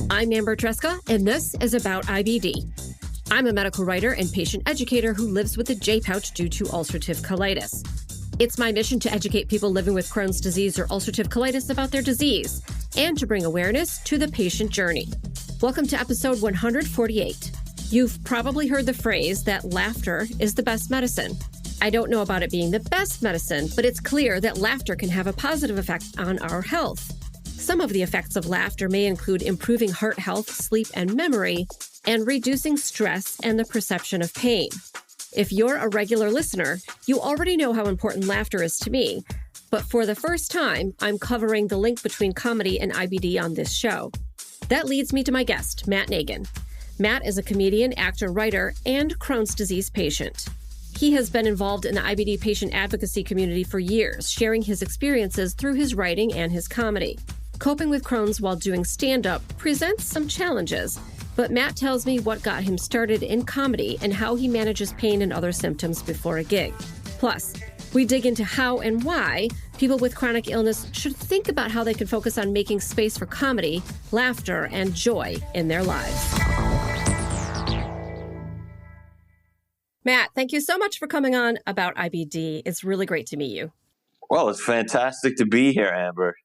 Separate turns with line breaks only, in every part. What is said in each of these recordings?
I'm Amber Tresca, and this is About IBD. I'm a medical writer and patient educator who lives with a J-pouch due to ulcerative colitis. It's my mission to educate people living with Crohn's disease or ulcerative colitis about their disease and to bring awareness to the patient journey. Welcome to episode 148. You've probably heard the phrase that laughter is the best medicine. I don't know about it being the best medicine, but it's clear that laughter can have a positive effect on our health. Some of the effects of laughter may include improving heart health, sleep, and memory, and reducing stress and the perception of pain. If you're a regular listener, you already know how important laughter is to me, but for the first time, I'm covering the link between comedy and IBD on this show. That leads me to my guest, Matt Nagin. Matt is a comedian, actor, writer, and Crohn's disease patient. He has been involved in the IBD patient advocacy community for years, sharing his experiences through his writing and his comedy. Coping with Crohn's while doing stand-up presents some challenges, but Matt tells me what got him started in comedy and how he manages pain and other symptoms before a gig. Plus, we dig into how and why people with chronic illness should think about how they can focus on making space for comedy, laughter, and joy in their lives. Matt, thank you so much for coming on About IBD. It's really great to meet you.
Well, it's fantastic to be here, Amber.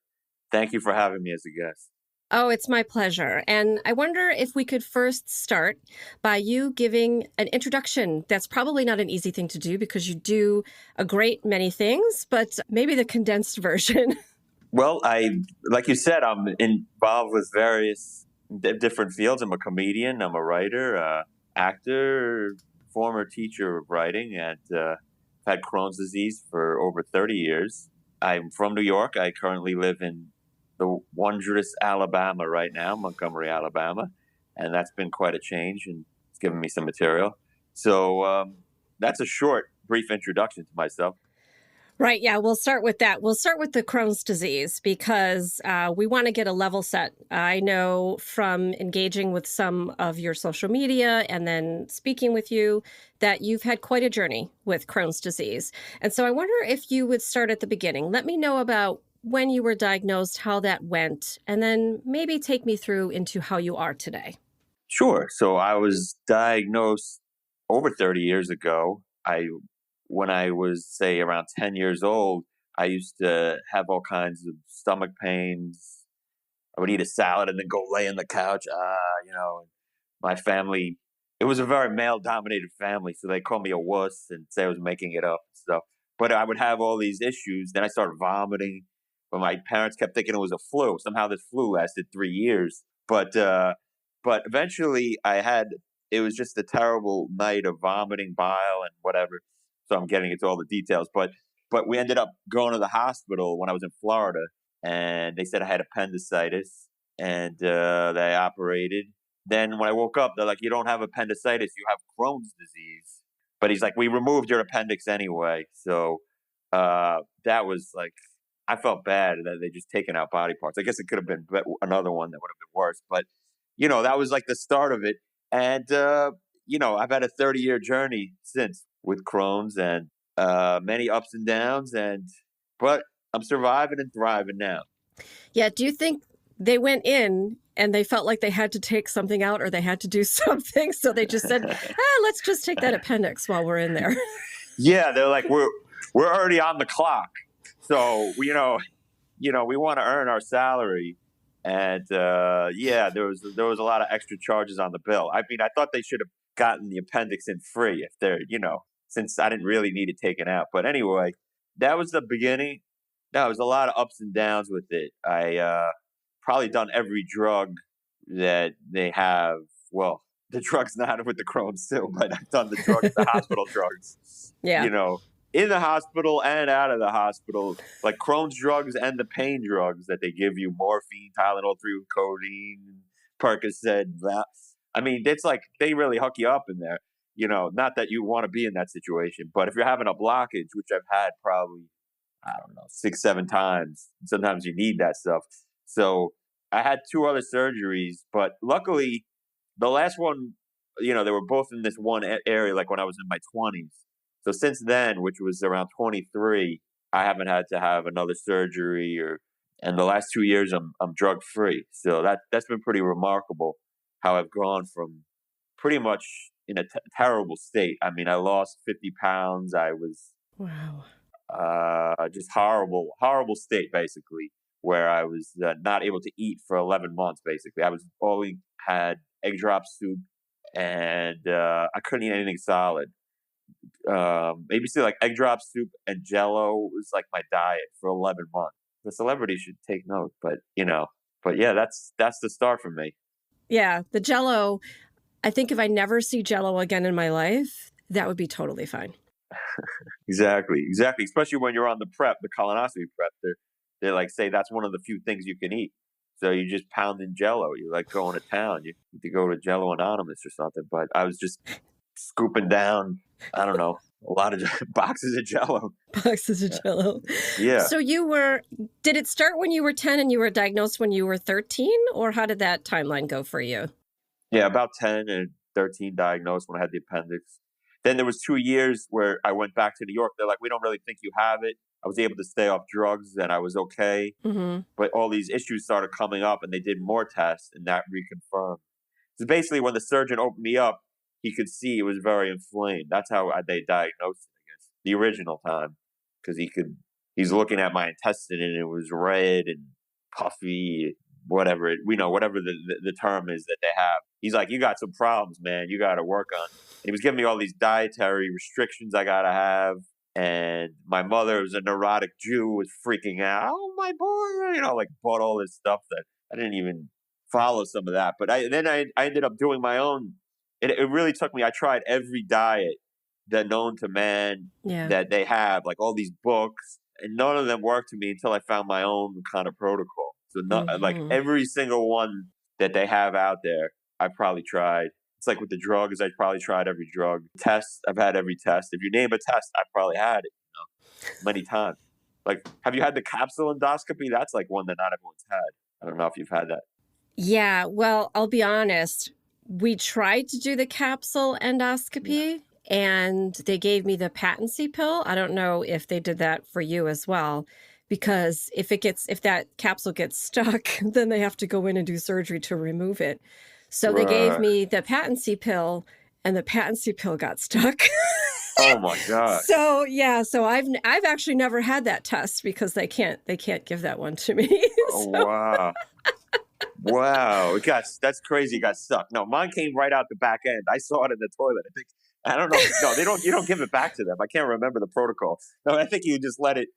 Thank you for having me as a guest.
Oh, it's my pleasure. And I wonder if we could first start by you giving an introduction. That's probably not an easy thing to do because you do a great many things, but maybe the condensed version.
Well, like you said, I'm involved with various different fields. I'm a comedian, I'm a writer, actor, former teacher of writing, and had Crohn's disease for over 30 years. I'm from New York. I currently live in the wondrous Alabama right now, Montgomery, Alabama. And that's been quite a change, and it's given me some material. So that's a short, brief introduction to myself.
Right. Yeah, we'll start with that. We'll start with the Crohn's disease because we want to get a level set. I know from engaging with some of your social media and then speaking with you that you've had quite a journey with Crohn's disease. And so I wonder if you would start at the beginning. Let me know about when you were diagnosed, how that went, and then maybe take me through into how you are today.
Sure. So I was diagnosed over 30 years ago. When I was, say, around 10 years old, I used to have all kinds of stomach pains. I would eat a salad and then go lay on the couch. My family, it was a very male-dominated family, so they called me a wuss and say I was making it up and stuff. But I would have all these issues. Then I started vomiting. But my parents kept thinking it was a flu. Somehow this flu lasted 3 years. But eventually it was just a terrible night of vomiting, bile, and whatever. So I'm getting into all the details. But we ended up going to the hospital when I was in Florida. And they said I had appendicitis. And they operated. Then when I woke up, they're like, you don't have appendicitis. You have Crohn's disease. But he's like, we removed your appendix anyway. So that was like, I felt bad that they just taken out body parts. I guess it could have been another one that would have been worse. But, that was like the start of it. And, I've had a 30-year journey since with Crohn's and many ups and downs. But I'm surviving and thriving now.
Yeah. Do you think they went in and they felt like they had to take something out or they had to do something? So they just said, let's just take that appendix while we're in there.
Yeah. They're like, we're already on the clock. So, we want to earn our salary. And, there was a lot of extra charges on the bill. I mean, I thought they should have gotten the appendix in free if they're, since I didn't really need it taken out. But anyway, that was the beginning. There was a lot of ups and downs with it. I probably done every drug that they have. Well, the drugs not with the Crohn's too, but I've done the drugs, the hospital drugs.
Yeah.
In the hospital and out of the hospital, like Crohn's drugs and the pain drugs that they give you, morphine, Tylenol, codeine, Percocet. I mean, it's like they really hook you up in there. Not that you want to be in that situation, but if you're having a blockage, which I've had probably, 6, 7 times, sometimes you need that stuff. So I had 2 other surgeries, but luckily the last one, they were both in this one area, like when I was in my 20s. So since then, which was around 23, I haven't had to have another surgery or And the last 2 years, I'm drug free. So that's been pretty remarkable how I've gone from pretty much in a terrible state. I mean, I lost 50 pounds. I was
Wow.
just horrible state, basically, where I was not able to eat for 11 months, basically. I was only had egg drop soup, and I couldn't eat anything solid. Maybe say like egg drop soup and Jello was like my diet for 11 months. The celebrity should take note, but yeah, that's the start for me.
Yeah, the Jello. I think if I never see Jello again in my life, that would be totally fine.
Exactly. Especially when you're on the colonoscopy prep. They like say that's one of the few things you can eat. So you just pound in Jello. You're like going to town. You need to go to Jello Anonymous or something. But I was just scooping down, I don't know, a lot of boxes of Jello.
Boxes of Jello.
Yeah.
So did it start when you were 10 and you were diagnosed when you were 13? Or how did that timeline go for you?
Yeah, about 10 and 13 diagnosed when I had the appendix. Then there was 2 years where I went back to New York. They're like, we don't really think you have it. I was able to stay off drugs and I was okay.
Mm-hmm.
But all these issues started coming up and they did more tests and that reconfirmed. So basically when the surgeon opened me up, he could see it was very inflamed. That's how they diagnosed it, I guess, the original time. Because he's looking at my intestine and it was red and puffy, whatever the term is that they have. He's like, you got some problems, man. You got to work on. And he was giving me all these dietary restrictions I got to have. And my mother was a neurotic Jew, was freaking out. Oh, my boy, like bought all this stuff that I didn't even follow some of that. But I ended up doing my own. It really took me. I tried every diet that known to man that they have, like all these books, and none of them worked to me until I found my own kind of protocol. So like every single one that they have out there, I probably tried. It's like with the drugs, I probably tried every drug. Test, I've had every test. If you name a test, I probably had it, many times. Like, have you had the capsule endoscopy? That's like one that not everyone's had. I don't know if you've had that.
Yeah, well, I'll be honest. We tried to do the capsule endoscopy and they gave me the patency pill. I don't know if they did that for you as well, because if that capsule gets stuck, then they have to go in and do surgery to remove it. So they gave me the patency pill and the patency pill got stuck.
Oh my God.
So I've actually never had that test because they can't give that one to me.
Oh, wow. Wow. That's crazy. It got stuck. No, mine came right out the back end. I saw it in the toilet. I don't know. No, you don't give it back to them. I can't remember the protocol. No, I think you just let it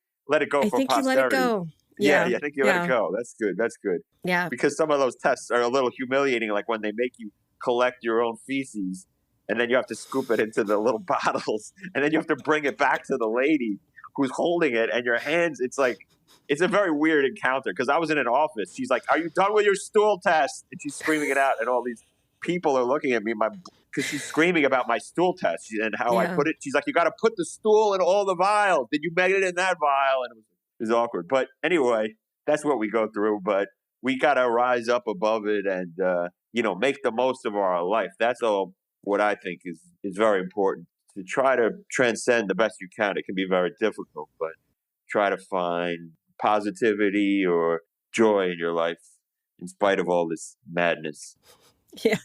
go for posterity.
I think you let it go.
Yeah, I think you let it go. That's good.
Yeah.
Because some of those tests are a little humiliating, like when they make you collect your own feces and then you have to scoop it into the little bottles and then you have to bring it back to the lady who's holding it, and your hands, it's a very weird encounter because I was in an office. She's like, are you done with your stool test? And she's screaming it out and all these people are looking at me because she's screaming about my stool test and how I put it. She's like, you got to put the stool in all the vials. Did you make it in that vial? And it was awkward. But anyway, that's what we go through. But we got to rise up above it and, make the most of our life. That's all what I think is very important, to try to transcend the best you can. It can be very difficult, but try to find positivity or joy in your life in spite of all this madness.
Yeah,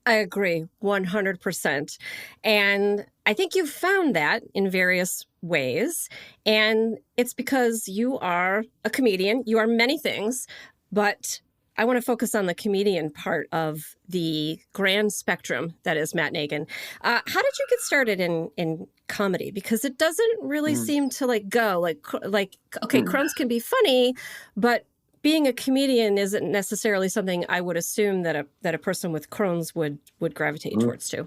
I agree 100%. And I think you've found that in various ways. And it's because you are a comedian. You are many things, but I want to focus on the comedian part of the grand spectrum that is Matt Nagin. How did you get started in comedy? Because it doesn't really seem to go okay, Crohn's can be funny, but being a comedian isn't necessarily something I would assume that a person with Crohn's would gravitate towards too.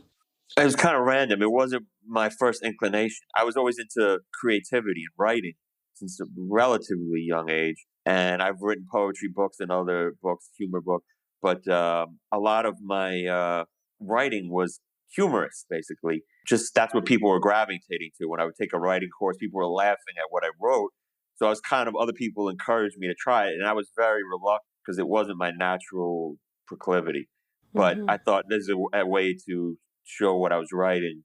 It was kind of random. It wasn't my first inclination. I was always into creativity and writing since a relatively young age. And I've written poetry books and other books, humor books. But a lot of my writing was humorous, basically. Just that's what people were gravitating to. When I would take a writing course, people were laughing at what I wrote. So I was other people encouraged me to try it. And I was very reluctant because it wasn't my natural proclivity. But I thought this is a way to show what I was writing.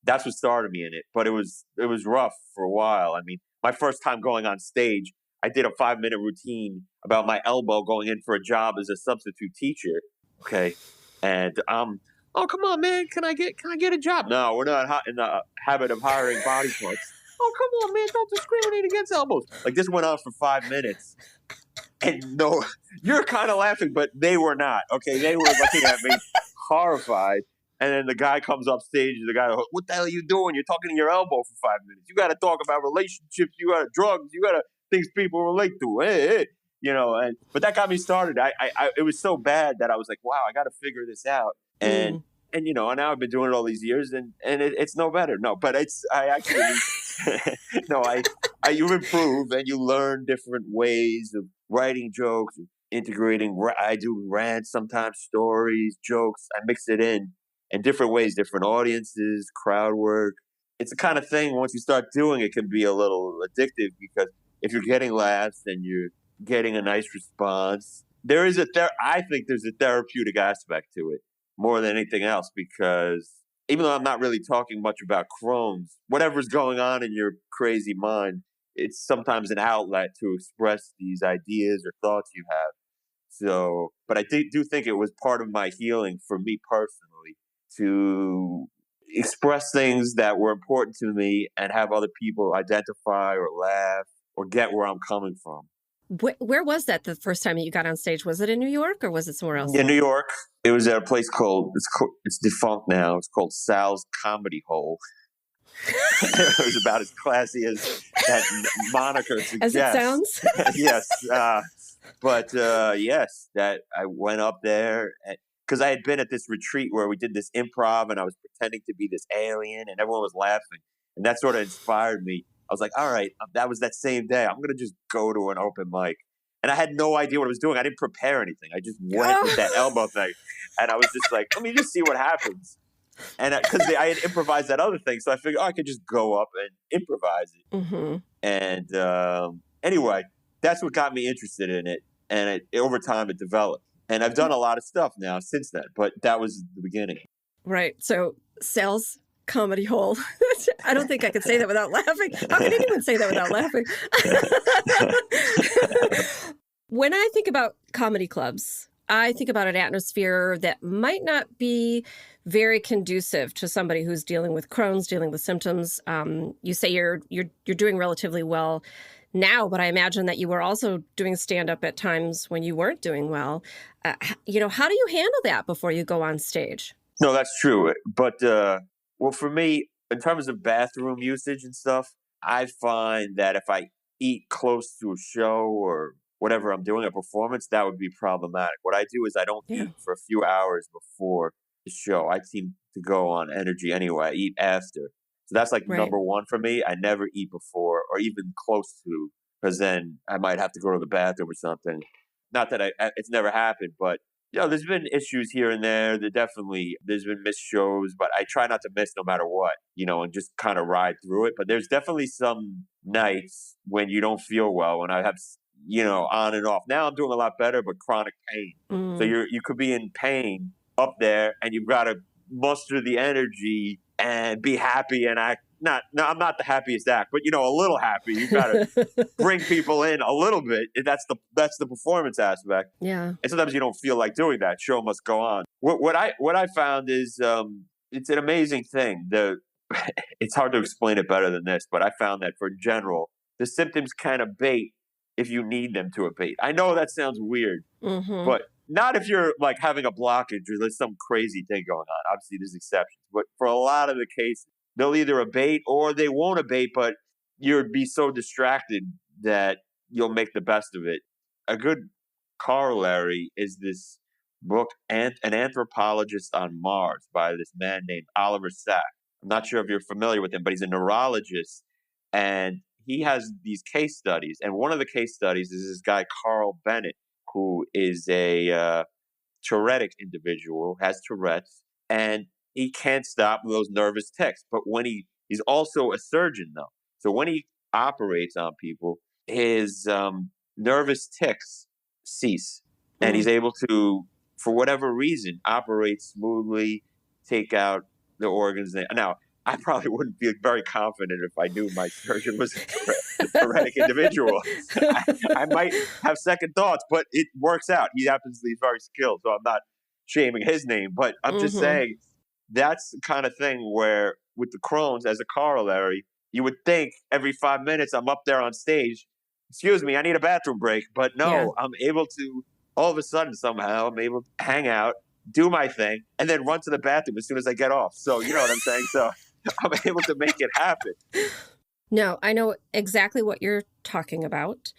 That's what started me in it. But it was rough for a while. I mean, my first time going on stage, I did a 5-minute routine about my elbow going in for a job as a substitute teacher. Okay. And oh, come on, man, can I get a job? No, we're not in the habit of hiring body parts. Oh, come on, man, don't discriminate against elbows. Like, this went on for 5 minutes. And no, you're kind of laughing, but they were not. Okay, they were looking at me horrified. And then the guy comes up stage. The guy, what the hell are you doing? You're talking to your elbow for 5 minutes. You got to talk about relationships. You got drugs. You got to things people relate to. Hey. But that got me started. It was so bad that I was like, wow, I got to figure this out. And now I've been doing it all these years, and it's no better. No, but I actually no, you improve and you learn different ways of writing jokes, integrating. I do rants sometimes, stories, jokes. I mix it in different ways, different audiences, crowd work. It's the kind of thing, once you start doing it, can be a little addictive, because if you're getting laughs and you're getting a nice response, I think there's a therapeutic aspect to it more than anything else, because even though I'm not really talking much about Crohn's, whatever's going on in your crazy mind, it's sometimes an outlet to express these ideas or thoughts you have. So, but I do think it was part of my healing for me personally to express things that were important to me and have other people identify or laugh or get where I'm coming from.
Where was that the first time that you got on stage? Was it in New York or was it somewhere else?
In New York. It was at a place it's defunct now. It's called Sal's Comedy Hole. It was about as classy as that moniker suggests.
As it sounds?
Yes. Yes, that I went up there because I had been at this retreat where we did this improv and I was pretending to be this alien and everyone was laughing. And that sort of inspired me. I was like, all right, that was that same day. I'm going to just go to an open mic. And I had no idea what I was doing. I didn't prepare anything. I just went with that elbow thing. And I was just like, let me just see what happens. And because I had improvised that other thing. So I figured, I could just go up and improvise it.
Mm-hmm.
And anyway, that's what got me interested in it. And over time, it developed. And I've done a lot of stuff now since then. But that was the beginning.
Right. So Sal's Comedy Hole. I don't think I could say that without laughing. How can anyone say that without laughing? When I think about comedy clubs, I think about an atmosphere that might not be very conducive to somebody who's dealing with Crohn's, dealing with symptoms. You say you're doing relatively well now, but I imagine that you were also doing stand-up at times when you weren't doing well. How do you handle that before you go on stage?
No, that's true. But well, for me, in terms of bathroom usage and stuff, I find that if I eat close to a show or whatever I'm doing, a performance, that would be problematic. What I do is I don't eat for a few hours before the show. I seem to go on energy anyway. I eat after. So that's like number one for me. I never eat before or even close to, because then I might have to go to the bathroom or something. Not that it's never happened, but there's been issues here and there. There's been missed shows, but I try not to miss no matter what, and just kind of ride through it. But there's definitely some nights when you don't feel well, when I have, on and off. Now I'm doing a lot better, but chronic pain. So you could be in pain up there and you've got to muster the energy and be happy and act. I'm not the happiest act, but a little happy. You got to bring people in a little bit. That's the performance aspect.
Yeah.
And sometimes you don't feel like doing that. Show must go on. What I found is it's an amazing thing. It's hard to explain it better than this, but I found that for general, the symptoms can abate if you need them to abate. I know that sounds weird, but not if you're like having a blockage or there's some crazy thing going on. Obviously, there's exceptions, but for a lot of the cases, they'll either abate or they won't abate, but you'll be so distracted that you'll make the best of it. A good corollary is this book, An Anthropologist on Mars, by this man named Oliver Sacks. I'm not sure if you're familiar with him, but he's a neurologist, and he has these case studies. And one of the case studies is this guy, Carl Bennett, who is a Tourettic individual, has Tourette's, and he can't stop those nervous tics. But when he's also a surgeon, though. So when he operates on people, his nervous tics cease. And he's able to, for whatever reason, operate smoothly, take out the organs. Now, I probably wouldn't be very confident if I knew my surgeon was a Tourette individual. I might have second thoughts, but it works out. He happens to be very skilled, so I'm not shaming his name. But I'm just
Mm-hmm.
saying that's the kind of thing where with the Crohn's as a corollary, you would think every 5 minutes I'm up there on stage, excuse me, I need a bathroom break. But
Yeah.
no, I'm able to, all of a sudden, somehow, I'm able to hang out, do my thing, and then run to the bathroom as soon as I get off. So, you know what I'm saying? So I'm able to make it happen.
No, I know exactly what you're talking about.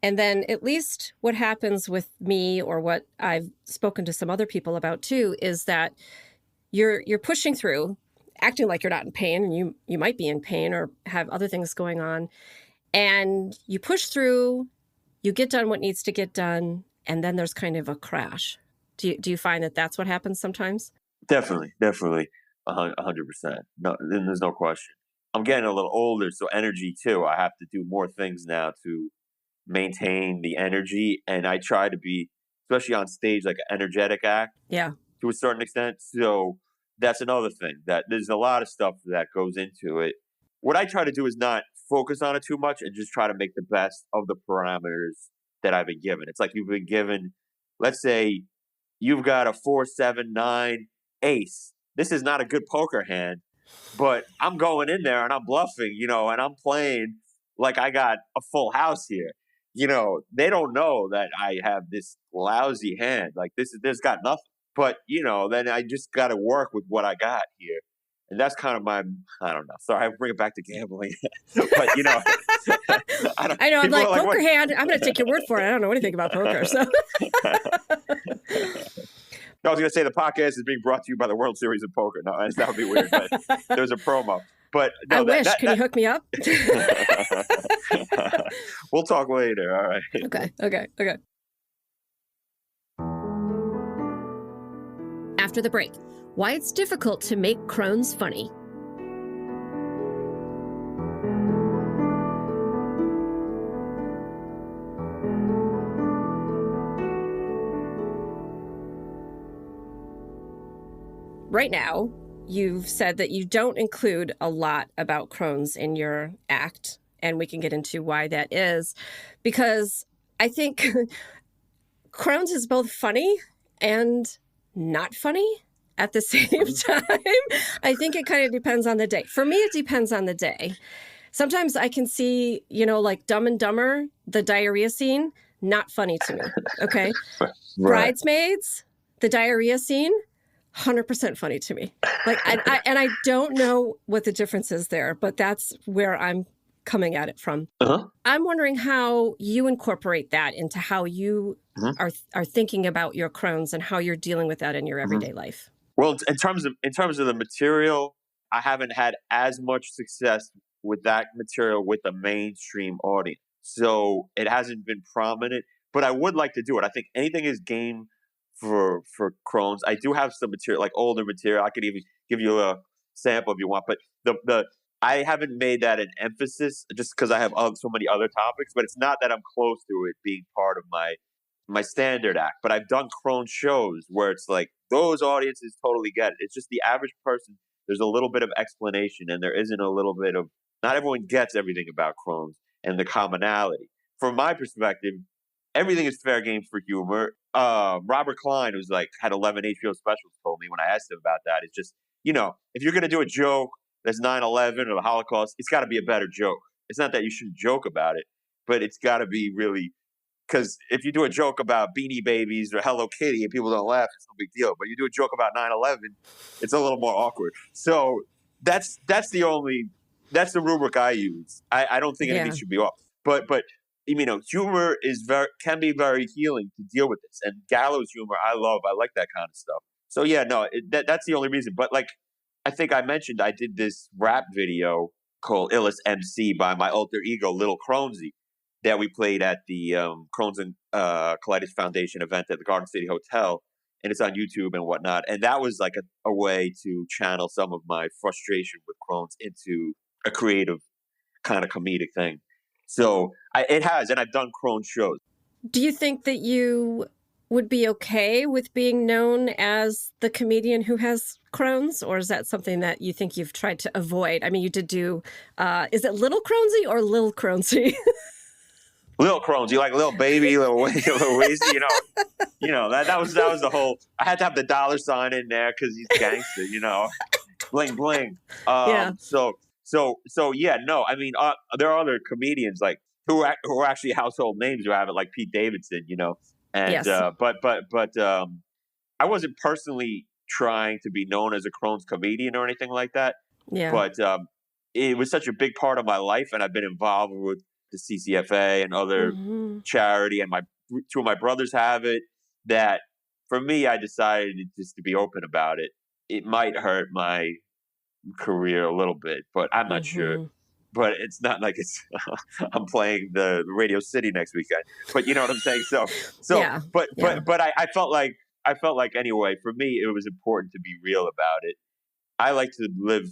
And then at least what happens with me, or what I've spoken to some other people about too, is that you're pushing through, acting like you're not in pain, and you might be in pain or have other things going on. And you push through, you get done what needs to get done, and then there's kind of a crash. Do you find that that's what happens sometimes?
Definitely, definitely, 100%. No, then there's no question. I'm getting a little older, so energy too. I have to do more things now to maintain the energy, and I try to be, especially on stage, like an energetic act
Yeah.
to a certain extent. So that's another thing that there's a lot of stuff that goes into it. What I try to do is not focus on it too much and just try to make the best of the parameters that I've been given. It's like you've been given, let's say, you've got a 4, 7, 9 ace. This is not a good poker hand, but I'm going in there and I'm bluffing, and I'm playing like I got a full house here. They don't know that I have this lousy hand. Like this got nothing. But then I just got to work with what I got here, and that's kind of I don't know. Sorry, I bring it back to gambling, but
I know. I'm
people
like,
are like,
poker
what?
hand. I'm going to take your word for it. I don't know anything about poker. So
I was going to say the podcast is being brought to you by the World Series of Poker. No, that would be weird, but there's a promo. But no,
I wish. Can you hook me up?
We'll talk later. All right.
Okay. After the break, why it's difficult to make Crohn's funny. Right now, you've said that you don't include a lot about Crohn's in your act, and we can get into why that is, because I think Crohn's is both funny and not funny at the same time. I think it kind of depends on the day. For me, it depends on the day. Sometimes I can see, like Dumb and Dumber, the diarrhea scene, not funny to me. Okay.
Right.
Bridesmaids, the diarrhea scene, 100% funny to me. Like, I don't know what the difference is there, but that's where I'm coming at it from.
Uh-huh.
I'm wondering how you incorporate that into how you are thinking about your Crohn's and how you're dealing with that in your everyday life.
Well, in terms of the material, I haven't had as much success with that material with a mainstream audience. So it hasn't been prominent, but I would like to do it. I think anything is game for Crohn's. I do have some material, like older material. I could even give you a sample if you want, but the I haven't made that an emphasis just because I have so many other topics. But it's not that I'm close to it being part of my standard act. But I've done Crohn's shows where it's like those audiences totally get it. It's just the average person. There's a little bit of explanation, and there isn't a little bit of. Not everyone gets everything about Crohn's and the commonality. From my perspective, everything is fair game for humor. Robert Klein, who's like had 11 HBO specials, told me when I asked him about that. It's just, if you're going to do a joke that's 9/11 or the Holocaust, it's got to be a better joke. It's not that you shouldn't joke about it, but it's got to be really, because if you do a joke about Beanie Babies or Hello Kitty and people don't laugh, it's no big deal. But you do a joke about 9/11, it's a little more awkward. So that's the rubric I use. I don't think anything should be off. But humor can be very healing to deal with this. And gallows humor, I love. I like that kind of stuff. So yeah, no, that's the only reason. But like, I think I mentioned I did this rap video called Illest MC by my alter ego, Little Cronesy, that we played at the Crohn's and Colitis Foundation event at the Garden City Hotel. And it's on YouTube and whatnot. And that was like a way to channel some of my frustration with Crohn's into a creative kind of comedic thing. So it has, and I've done Crohn's shows.
Do you think that you would be okay with being known as the comedian who has Crohn's, or is that something that you think you've tried to avoid? I mean, you did do, is it Little Crohn'sy or Lil Crohn'sy?
Little Crohn's, you like little baby, little Louise, that was the whole. I had to have the dollar sign in there because he's gangster, bling bling.
Yeah.
So yeah, no, I mean, there are other comedians like who are actually household names who have it, like Pete Davidson, and
Yes.
but I wasn't personally trying to be known as a Crohn's comedian or anything like that,
Yeah.
but it was such a big part of my life, and I've been involved with the CCFA and other
Hmm.
charity, and my two of my brothers have it. That for me, I decided just to be open about it. It might hurt my career a little bit, but I'm not sure.
Hmm.
But it's not like it's I'm playing the Radio City next weekend. But you know what I'm saying. So,
Yeah.
but
Yeah.
but but I felt like anyway. For me, it was important to be real about it. I like to live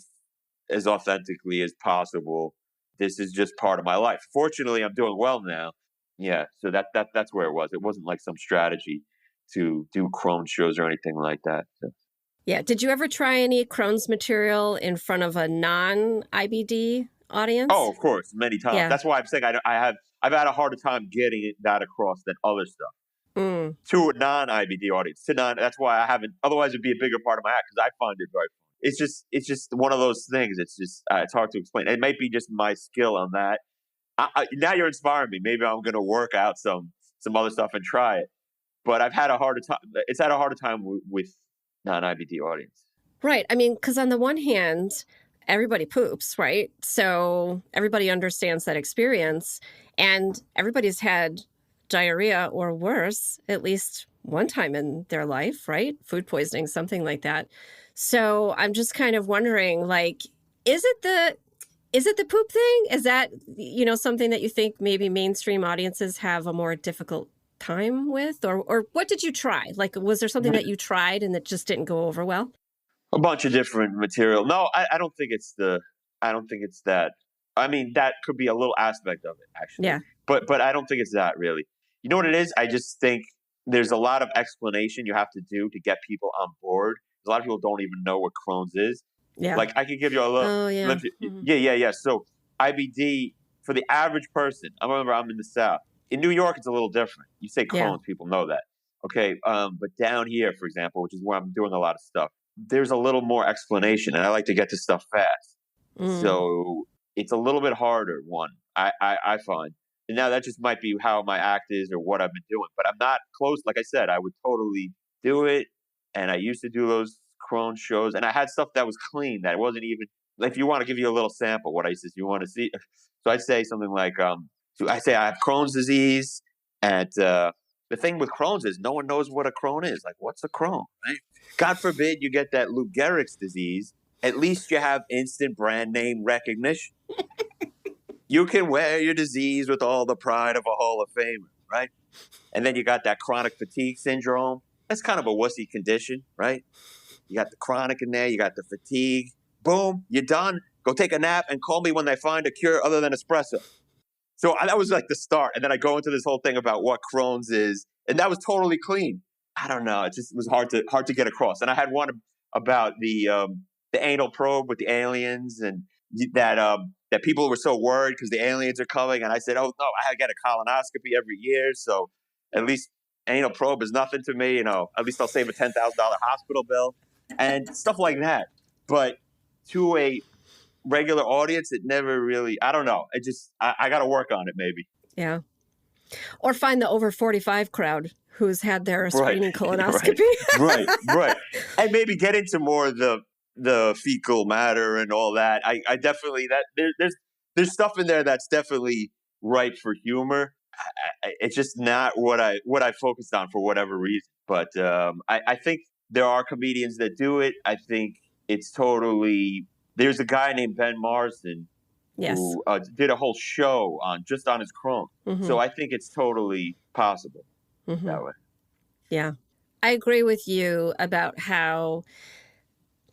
as authentically as possible. This is just part of my life. Fortunately, I'm doing well now. Yeah, so that's where it was. It wasn't like some strategy to do Crohn shows or anything like that. So.
Yeah. Did you ever try any Crohn's material in front of a non-IBD
Oh,
audience?
of course, many times.
Yeah.
That's why I'm saying I've had a harder time getting that across than other stuff
Mm.
to a non-IBD audience. That's why I haven't. Otherwise, it'd be a bigger part of my act because I find it very. It's just one of those things. It's hard to explain. It might be just my skill on that. Now you're inspiring me. Maybe I'm going to work out some other stuff and try it. But I've had a harder time. It's had a harder time with non-IBD audience.
Right. I mean, because on the one hand, everybody poops, right? So everybody understands that experience, and everybody's had diarrhea or worse at least one time in their life, right? Food poisoning, something like that. So I'm just kind of wondering, like, is it the poop thing? Is that, something that you think maybe mainstream audiences have a more difficult time with? Or what did you try? Like, was there something that you tried and that just didn't go over well?
A bunch of different material. No, I don't think it's the. I don't think it's that. I mean, that could be a little aspect of it actually,
Yeah.
but I don't think it's that really. You know what it is? I just think there's a lot of explanation you have to do to get people on board. A lot of people don't even know what Crohn's is.
Yeah.
Like I could give you a little.
Oh, yeah. Hmm.
Yeah. So IBD for the average person. I remember I'm in the South. In New York, it's a little different. You say
Yeah.
Crohn's, people know that. Okay, but down here, for example, which is where I'm doing a lot of stuff, there's a little more explanation, and I like to get to stuff fast.
Mm.
So it's a little bit harder. One, I find, and now that just might be how my act is or what I've been doing. But I'm not close. Like I said, I would totally do it, and I used to do those Crohn shows, and I had stuff that was clean that it wasn't even. Like, if you want to give you a little sample, what I said, you want to see. So I'd say something like, so I say I have Crohn's disease, and the thing with Crohn's is no one knows what a Crohn is. Like, what's a Crohn? Right? God forbid you get that Lou Gehrig's disease. At least you have instant brand name recognition. You can wear your disease with all the pride of a Hall of Famer, right? And then you got that chronic fatigue syndrome. That's kind of a wussy condition, right? You got the chronic in there. You got the fatigue. Boom, you're done. Go take a nap and call me when they find a cure other than espresso. So that was like the start. And then I go into this whole thing about what Crohn's is. And that was totally clean. I don't know. It just was hard to get across. And I had one about the anal probe with the aliens, and that people were so worried because the aliens are coming. And I said, oh, no, I get a colonoscopy every year. So at least anal probe is nothing to me. At least I'll save a $10,000 hospital bill and stuff like that. But to a regular audience, it never really, I don't know. I got to work on it maybe.
Yeah. Or find the over 45 crowd who's had their screening colonoscopy.
Right. And maybe get into more of the fecal matter and all that. I definitely, there's stuff in there that's definitely ripe for humor. It's just not what I focused on for whatever reason. But I think there are comedians that do it. I think it's totally. There's a guy named Ben Marsden
Yes.
who did a whole show on his Crohn.
Mm-hmm.
So I think it's totally possible that way.
Yeah. I agree with you about how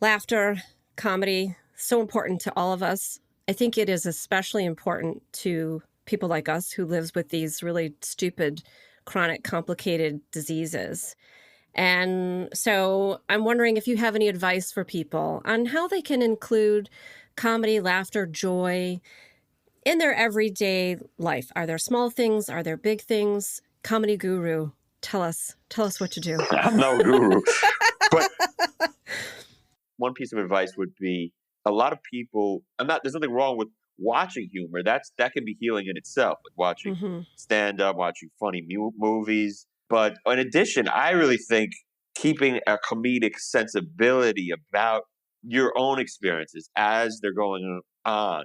laughter, comedy, so important to all of us. I think it is especially important to people like us who lives with these really stupid chronic complicated diseases. And so I'm wondering if you have any advice for people on how they can include comedy, laughter, joy in their everyday life. Are there small things? Are there big things? Comedy guru, tell us what to do.
I'm no guru, but one piece of advice would be a lot of people, there's nothing wrong with watching humor. That can be healing in itself, like watching stand up, watching funny movies. But in addition, I really think keeping a comedic sensibility about your own experiences as they're going on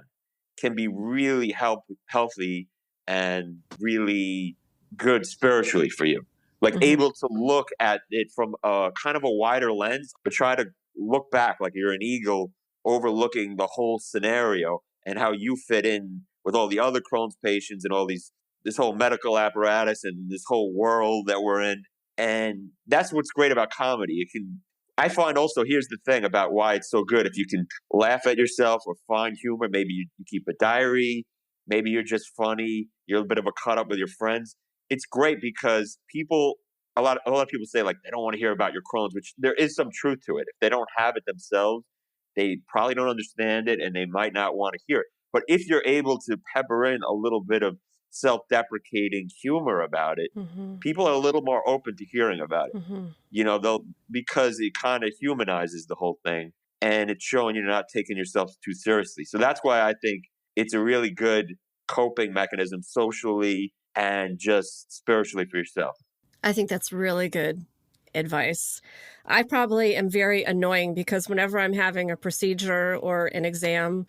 can be really healthy and really good spiritually for you. Like able to look at it from a kind of a wider lens, but try to look back like you're an eagle overlooking the whole scenario and how you fit in with all the other Crohn's patients and this whole medical apparatus and this whole world that we're in. And that's what's great about comedy. I find also, here's the thing about why it's so good. If you can laugh at yourself or find humor, maybe you keep a diary, maybe you're just funny, you're a bit of a cut up with your friends. It's great because a lot of people say like they don't want to hear about your Crohn's, which there is some truth to it. If they don't have it themselves, they probably don't understand it and they might not want to hear it. But if you're able to pepper in a little bit of self-deprecating humor about it, people are a little more open to hearing about it. Because it kind of humanizes the whole thing and it's showing you're not taking yourself too seriously. So that's why I think it's a really good coping mechanism socially and just spiritually for yourself.
I think that's really good advice. I probably am very annoying because whenever I'm having a procedure or an exam,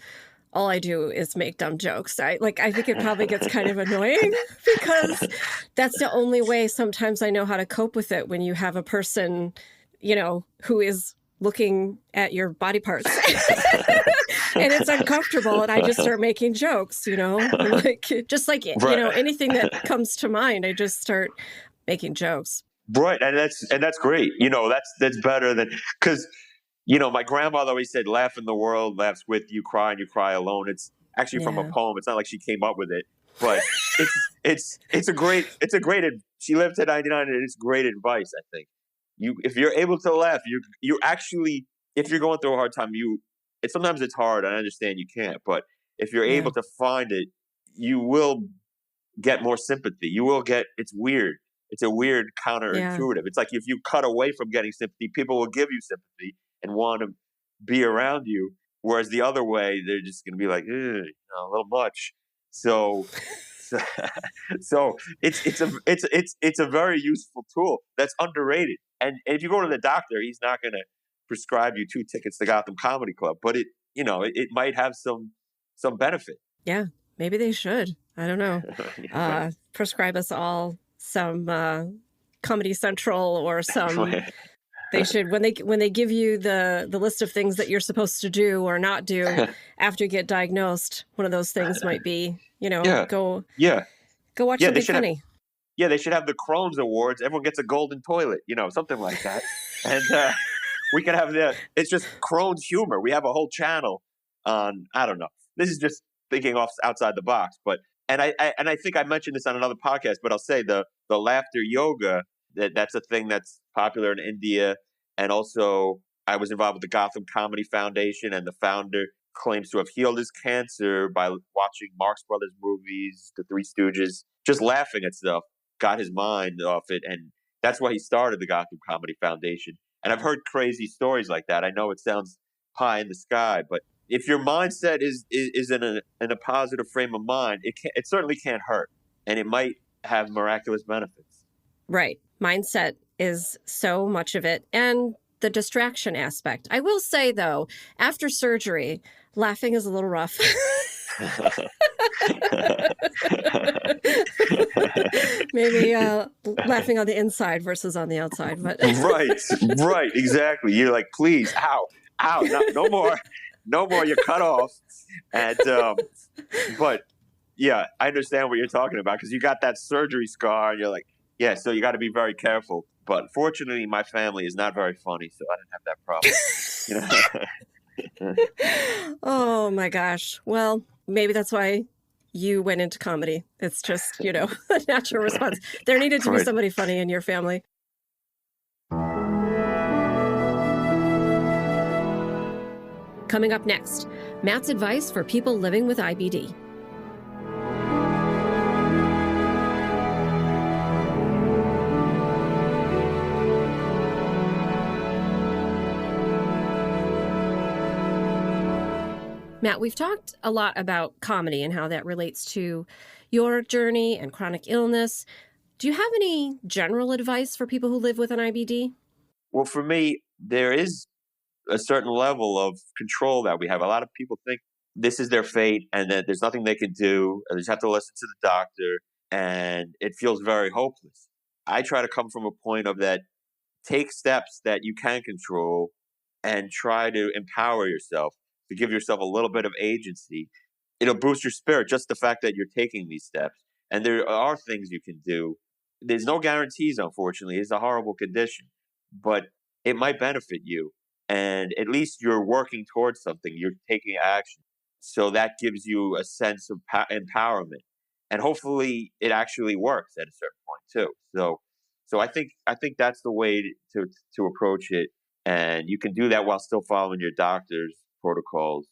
all I do is make dumb jokes. I think it probably gets kind of annoying because that's the only way sometimes I know how to cope with it when you have a person, who is looking at your body parts and it's uncomfortable and I just start making jokes, anything that comes to mind, I just start making jokes.
Right. And that's great. That's better than, because my grandmother always said, laugh in the world laughs with you, cry and you cry alone. It's actually from a poem. It's not like she came up with it, but it's a great, she lived to 99 and it's great advice. I think if you're able to laugh, you actually, if you're going through a hard time, sometimes it's hard. I understand you can't, but if you're able to find it, you will get more sympathy. It's weird. It's a weird counterintuitive. Yeah. It's like if you cut away from getting sympathy, people will give you sympathy and want to be around you. Whereas the other way, they're just going to be like, a little much. So it's a very useful tool that's underrated. And if you go to the doctor, he's not going to prescribe you 2 tickets to Gotham Comedy Club, but it might have some benefit.
Yeah, maybe they should. I don't know. Prescribe us all some Comedy Central or some. They should, when they give you the list of things that you're supposed to do or not do after you get diagnosed, one of those things might be, go watch something funny.
They should have the Crohn's Awards. Everyone gets a golden toilet, something like that. And we can have it's just Crohn's humor. We have a whole channel on, I don't know. This is just thinking outside the box, but and I think I mentioned this on another podcast, but I'll say the laughter yoga, that's a thing that's popular in India. And also I was involved with the Gotham Comedy Foundation, and the founder claims to have healed his cancer by watching Marx Brothers movies, The Three Stooges, just laughing at stuff, got his mind off it. And that's why he started the Gotham Comedy Foundation. And I've heard crazy stories like that. I know it sounds pie in the sky, but if your mindset is in a positive frame of mind, it certainly can't hurt, and it might have miraculous benefits.
Right. Mindset is so much of it, and the distraction aspect. I will say, though, after surgery, laughing is a little rough. Maybe laughing on the inside versus on the outside. But
right, exactly. You're like, please, ow, no more, you're cut off. And but yeah, I understand what you're talking about, because you got that surgery scar and you're like, yeah, so you got to be very careful. But fortunately, my family is not very funny, so I didn't have that problem.
Oh my gosh. Well, maybe that's why you went into comedy. It's just, a natural response. There needed to be
Right.
somebody funny in your family. Coming up next, Matt's advice for people living with IBD. Matt, we've talked a lot about comedy and how that relates to your journey and chronic illness. Do you have any general advice for people who live with an IBD?
Well, for me, there is a certain level of control that we have. A lot of people think this is their fate and that there's nothing they can do. They just have to listen to the doctor, and it feels very hopeless. I try to come from a point of that take steps that you can control and try to empower yourself, to give yourself a little bit of agency. It'll boost your spirit, just the fact that you're taking these steps. And there are things you can do. There's no guarantees, unfortunately. It's a horrible condition, but it might benefit you. And at least you're working towards something, you're taking action. So that gives you a sense of empowerment. And hopefully it actually works at a certain point too. So I think that's the way to approach it, and you can do that while still following your doctor's protocols.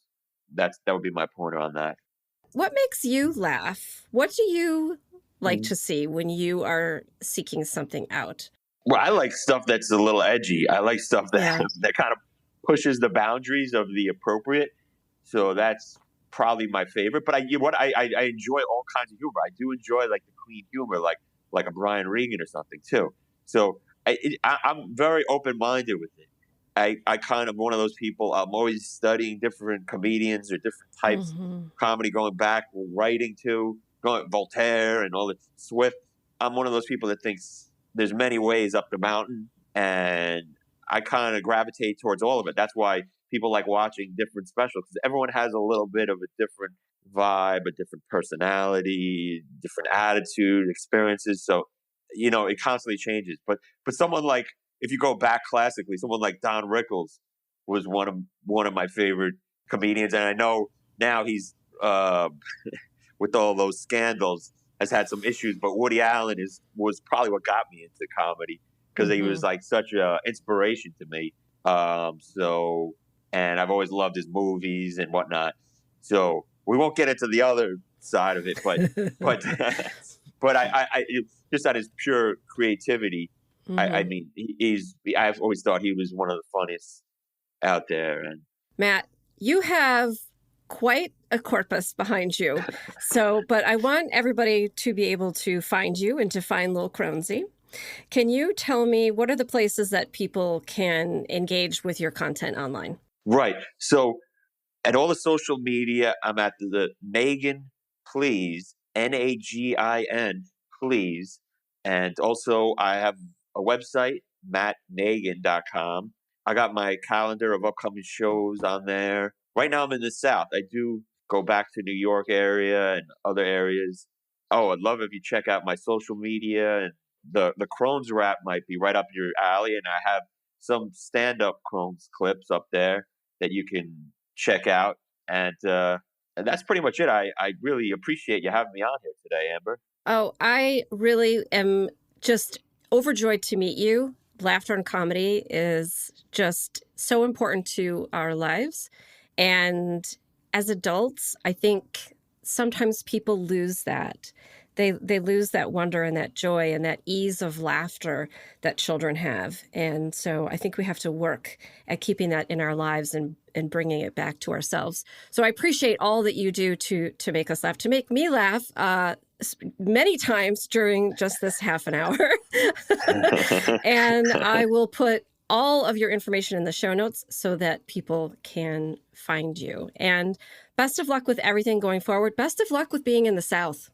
That would be my point on that.
What makes you laugh? What do you like
Mm.
to see when you are seeking something out?
Well, I like stuff that's a little edgy. I like stuff that
Yeah.
that kind of pushes the boundaries of the appropriate. So that's probably my favorite. But I enjoy all kinds of humor. I do enjoy like the clean humor, like a Brian Regan or something too. So I'm very open minded with it. I kind of one of those people. I'm always studying different comedians or different types
Mm-hmm.
of comedy, going back, writing to going Voltaire and all the Swift. I'm one of those people that thinks there's many ways up the mountain, and I kind of gravitate towards all of it. That's why people like watching different specials, because everyone has a little bit of a different vibe, a different personality, different attitude, experiences. So, it constantly changes. But someone like, if you go back classically, someone like Don Rickles was one of my favorite comedians, and I know now he's with all those scandals has had some issues. But Woody Allen was probably what got me into comedy, because he was like such a inspiration to me. And I've always loved his movies and whatnot. So we won't get into the other side of it, but but but I just at his pure creativity. I mean, I've always thought he was one of the funniest out there. And
Matt, you have quite a corpus behind you. But I want everybody to be able to find you and to find Lil Crohnzy. Can you tell me what are the places that people can engage with your content online?
right. So at all the social media, I'm at the Nagin, please, Nagin, please. And also, I have a website, mattnagin.com. I got my calendar of upcoming shows on there. Right now, I'm in the South. I do go back to New York area and other areas. Oh, I'd love if you check out my social media. And the Crohn's rap might be right up your alley. And I have some stand-up Crohn's clips up there that you can check out. And that's pretty much it. I really appreciate you having me on here today, Amber.
Oh, I really am just overjoyed to meet you. Laughter and comedy is just so important to our lives. And as adults, I think sometimes people lose that. They lose that wonder and that joy and that ease of laughter that children have. And so I think we have to work at keeping that in our lives and bringing it back to ourselves. So I appreciate all that you do to make us laugh, to make me laugh many times during just this half an hour. And I will put all of your information in the show notes so that people can find you. And best of luck with everything going forward. Best of luck with being in the South.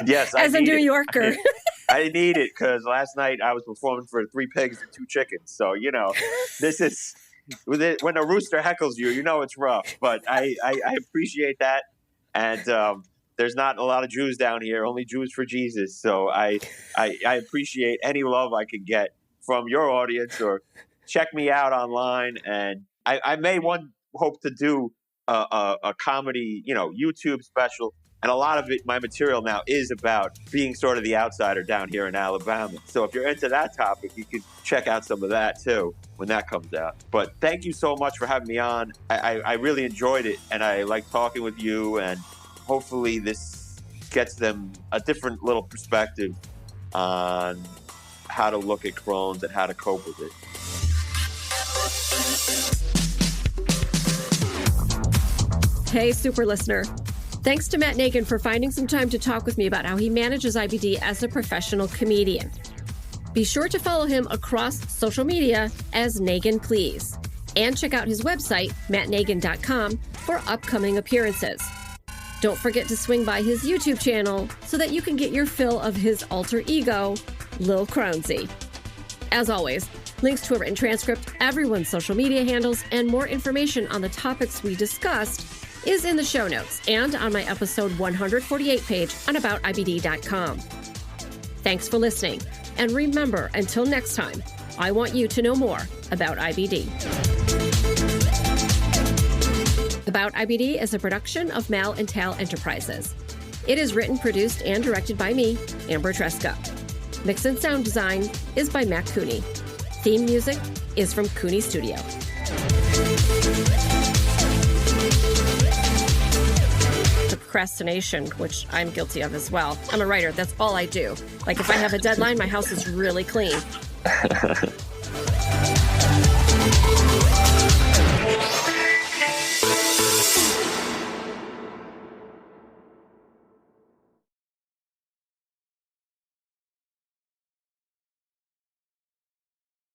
Yes,
as a New Yorker.
I need it, because last night I was performing for 3 pigs and 2 chickens. So, this is when a rooster heckles you, it's rough. But I appreciate that. And there's not a lot of Jews down here, only Jews for Jesus. So I appreciate any love I can get from your audience, or check me out online. And I may hope to do a comedy, YouTube special. And a lot of it, my material now is about being sort of the outsider down here in Alabama. So if you're into that topic, you can check out some of that too when that comes out. But thank you so much for having me on. I really enjoyed it, and I like talking with you, and hopefully this gets them a different little perspective on how to look at Crohn's and how to cope with it.
Hey, super listener. Thanks to Matt Nagin for finding some time to talk with me about how he manages IBD as a professional comedian. Be sure to follow him across social media as Nagin Please, and check out his website, mattnagin.com, for upcoming appearances. Don't forget to swing by his YouTube channel so that you can get your fill of his alter ego, Lil Crohnsy. As always, links to a written transcript, everyone's social media handles, and more information on the topics we discussed is in the show notes and on my episode 148 page on aboutibd.com. Thanks for listening. And remember, until next time, I want you to know more about IBD. About IBD is a production of Mal and Tal Enterprises. It is written, produced, and directed by me, Amber Tresca. Mix and sound design is by Mac Cooney. Theme music is from Cooney Studio. Procrastination, which I'm guilty of as well. I'm a writer. That's all I do. Like if I have a deadline, my house is really clean.